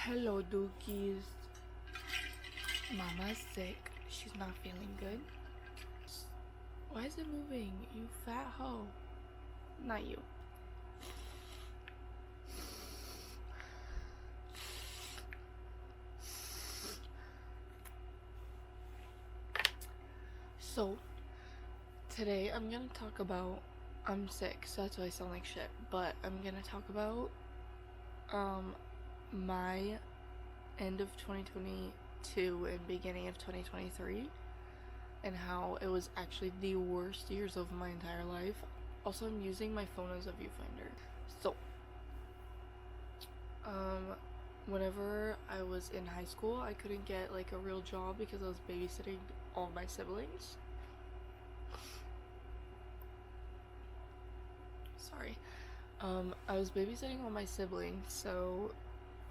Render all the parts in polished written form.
Hello, Dookies. Mama's sick. She's not feeling good. Why is it moving? You fat hoe. Not you. So, today I'm gonna talk about. I'm sick, so that's why I sound like shit. But I'm gonna talk about, my end of 2022 and beginning of 2023 and how it was actually the worst years of my entire life. Also, I'm using my phone as a viewfinder. So, um, whenever I was in high school, I couldn't get like a real job because I was babysitting all my siblings. Sorry. I was babysitting all my siblings, so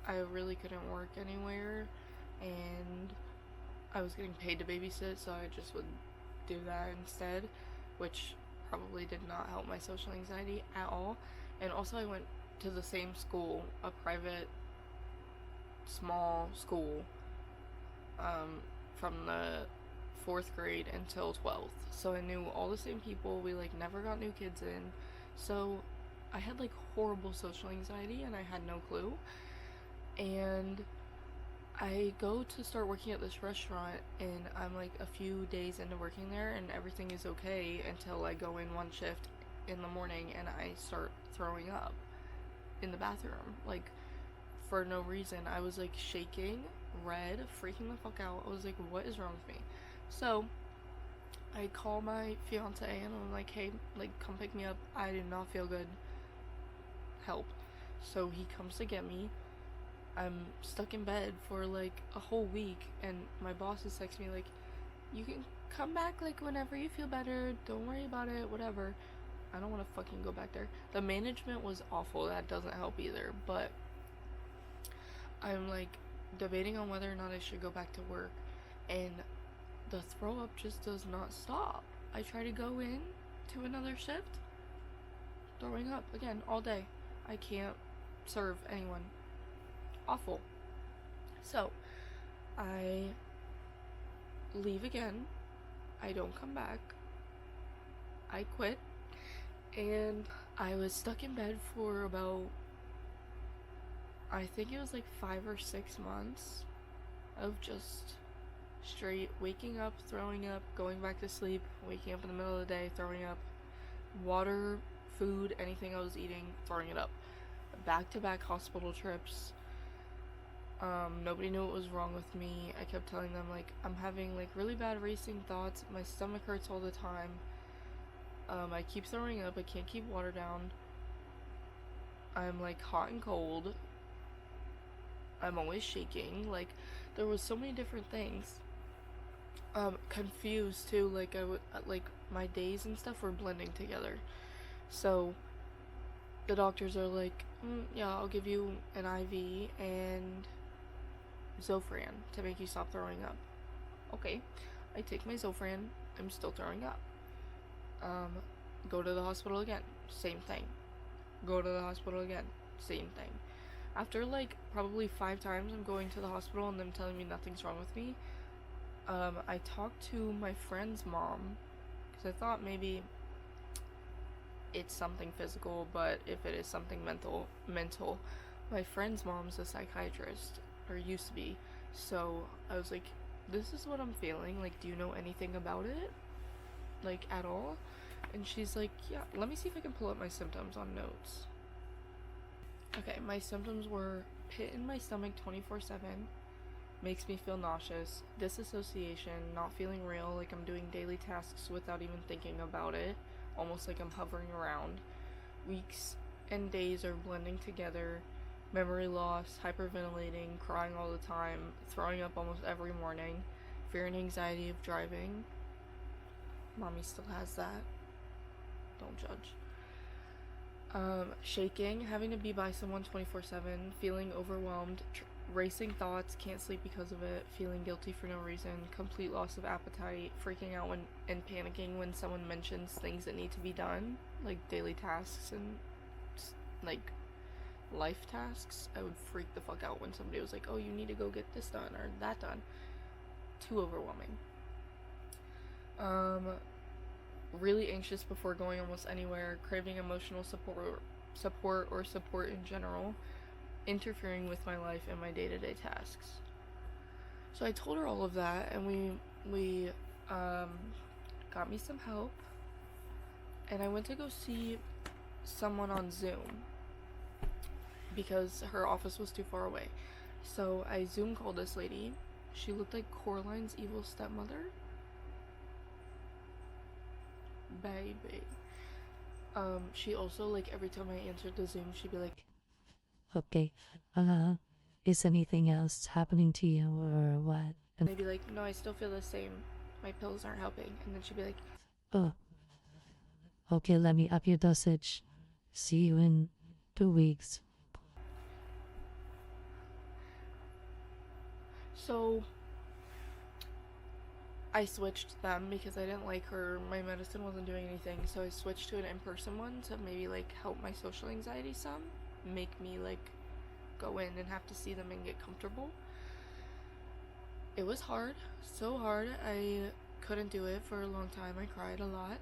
I really couldn't work anywhere, and I was getting paid to babysit, so I just would do that instead, which probably did not help my social anxiety at all. And also, I went to the same school, a private, small school, from the fourth grade until 12th. So I knew all the same people. We like never got new kids in. So I had like horrible social anxiety and I had no clue. And I go to start working at this restaurant and I'm like a few days into working there and everything is okay until I go in one shift in the morning and I start throwing up in the bathroom. Like for no reason. I was like shaking, red, freaking the fuck out. I was like, what is wrong with me? So I call my fiance and I'm like, hey, like come pick me up. I do not feel good. Help. So he comes to get me. I'm stuck in bed for like a whole week and my boss is texting me like, you can come back like whenever you feel better. Don't worry about it, whatever. I don't want to fucking go back there. The management was awful. That doesn't help either. But I'm like debating on whether or not I should go back to work, and the throw up just does not stop. I try to go in to another shift, throwing up again all day. I can't serve anyone. Awful. So I leave again. I don't come back. I quit, and I was stuck in bed for about, I think it was like 5 or 6 months of just straight waking up, throwing up, going back to sleep, waking up in the middle of the day, throwing up, water, food, anything I was eating, throwing it up. Back to back hospital trips. Nobody knew what was wrong with me. I kept telling them like I'm having like really bad racing thoughts. My stomach hurts all the time. I keep throwing up. I can't keep water down. I'm like hot and cold. I'm always shaking. Like there was so many different things. Confused too. Like I would like my days and stuff were blending together. So the doctors are like, yeah, I'll give you an IV and Zofran to make you stop throwing up. Okay, I take my Zofran. I'm still throwing up. Um, go to the hospital again. Same thing. Go to the hospital again. Same thing. After like probably 5 times I'm going to the hospital and them telling me nothing's wrong with me, I talked to my friend's mom because I thought maybe it's something physical, but if it is something mental. My friend's mom's a psychiatrist, or used to be. So I was like, this is what I'm feeling. Like, do you know anything about it? Like, at all? And she's like, yeah, let me see if I can pull up my symptoms on notes. Okay, my symptoms were pit in my stomach 24/7, makes me feel nauseous, disassociation, not feeling real, like I'm doing daily tasks without even thinking about it, almost like I'm hovering around. Weeks and days are blending together, memory loss, hyperventilating, crying all the time, throwing up almost every morning, fear and anxiety of driving. Mommy still has that. Don't judge. Shaking, having to be by someone 24/7, feeling overwhelmed, racing thoughts, can't sleep because of it, feeling guilty for no reason, complete loss of appetite, freaking out when and panicking when someone mentions things that need to be done, like daily tasks and like life tasks, I would freak the fuck out when somebody was like, oh, you need to go get this done or that done. Too overwhelming. Really anxious before going almost anywhere, craving emotional support or support in general, interfering with my life and my day-to-day tasks. So I told her all of that, and we got me some help, and I went to go see someone on Zoom because her office was too far away. So I Zoom called this lady. She looked like Coraline's evil stepmother. Baby. She also, like, every time I answered the Zoom, she'd be like, Okay, is anything else happening to you or what? and I'd be like, no, I still feel the same. My pills aren't helping. And then she'd be like, Oh, okay, let me up your dosage. See you in 2 weeks. so I switched them because I didn't like her. My medicine wasn't doing anything, so I switched to an in-person one to maybe, like, help my social anxiety some. Make me, like, go in and have to see them and get comfortable. It was hard, so hard. I couldn't do it for a long time. I cried a lot.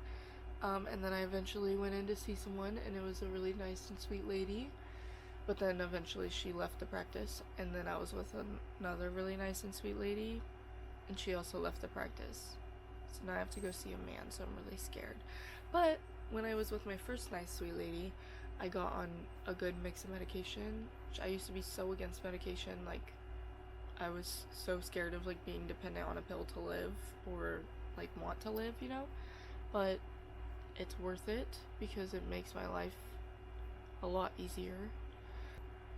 And then I eventually went in to see someone, and it was a really nice and sweet lady. But then eventually she left the practice, and then I was with another really nice and sweet lady, and she also left the practice. So now I have to go see a man, so I'm really scared. But when I was with my first nice sweet lady, I got on a good mix of medication. I used to be so against medication, like, I was so scared of, like, being dependent on a pill to live or, like, want to live, you know? But it's worth it because it makes my life a lot easier.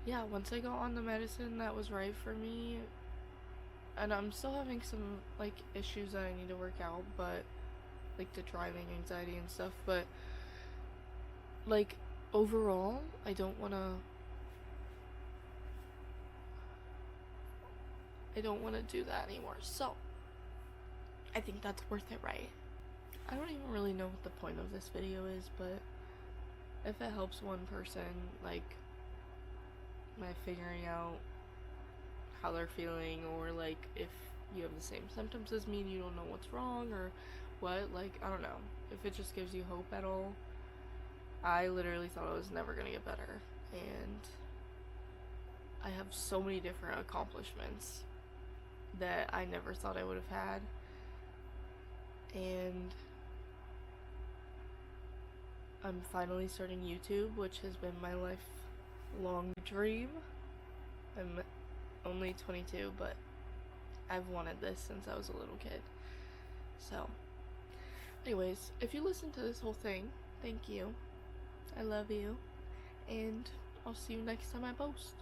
Yeah, once I got on the medicine that was right for me, and I'm still having some, like, issues that I need to work out, but, like, the driving anxiety and stuff, but, like, overall, I don't want to do that anymore. So I think that's worth it, right? I don't even really know what the point of this video is, but if it helps one person, like, by figuring out how they're feeling, or, like, if you have the same symptoms as me and you don't know what's wrong or what, like, I don't know. If it just gives you hope at all. I literally thought I was never gonna get better, and I have so many different accomplishments that I never thought I would have had, and I'm finally starting YouTube, which has been my lifelong dream. I'm only 22, but I've wanted this since I was a little kid. So, anyways, if you listen to this whole thing, thank you. I love you, and I'll see you next time I post.